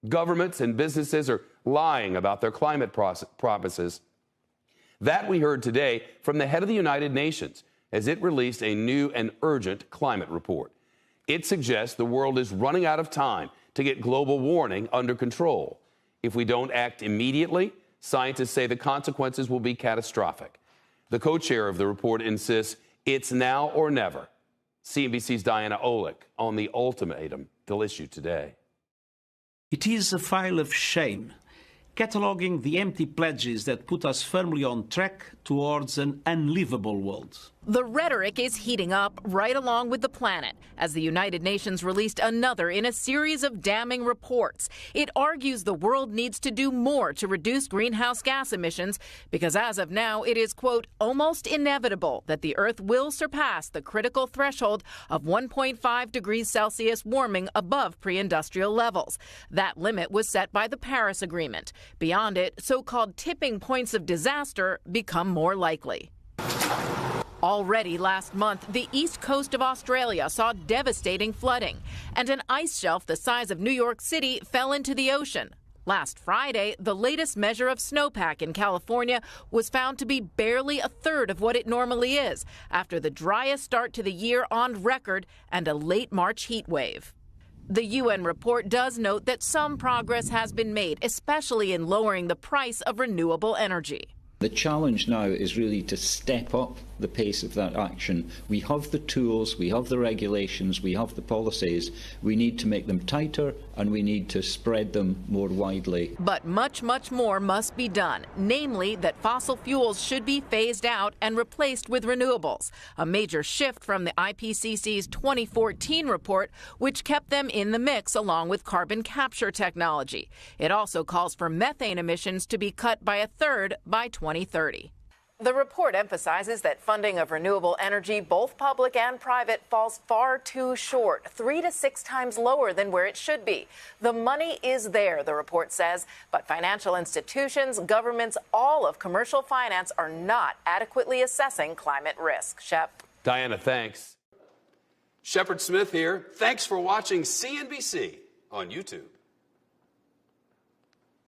Governments and businesses are lying about their climate promises. That we heard today from the head of the United Nations as it released a new and urgent climate report. It suggests the world is running out of time to get global warming under control. If we don't act immediately, scientists say the consequences will be catastrophic. The co-chair of the report insists it's now or never. CNBC's Diana Olick on the ultimatum they'll issue today. It is a file of shame, cataloguing the empty pledges that put us firmly on track towards an unlivable world. The rhetoric is heating up right along with the planet as the United Nations released another in a series of damning reports. It argues the world needs to do more to reduce greenhouse gas emissions because as of now, it is, quote, almost inevitable that the Earth will surpass the critical threshold of 1.5 degrees Celsius warming above pre-industrial levels. That limit was set by the Paris Agreement. Beyond it, so-called tipping points of disaster become more likely. Already last month, the east coast of Australia saw devastating flooding, and an ice shelf the size of New York City fell into the ocean. Last Friday, the latest measure of snowpack in California was found to be barely a third of what it normally is after the driest start to the year on record and a late March heat wave. The UN report does note that some progress has been made, especially in lowering the price of renewable energy. The challenge now is really to step up the pace of that action. We have the tools, we have the regulations, we have the policies. We need to make them tighter and we need to spread them more widely. But much, much more must be done, namely that fossil fuels should be phased out and replaced with renewables, a major shift from the IPCC's 2014 report, which kept them in the mix along with carbon capture technology. It also calls for methane emissions to be cut by a third by 2030. The report emphasizes that funding of renewable energy, both public and private, falls far too short, 3 to 6 times lower than where it should be. The money is there, the report says, but financial institutions, governments, all of commercial finance are not adequately assessing climate risk. Shep. Diana, thanks. Shepard Smith here. Thanks for watching CNBC on YouTube.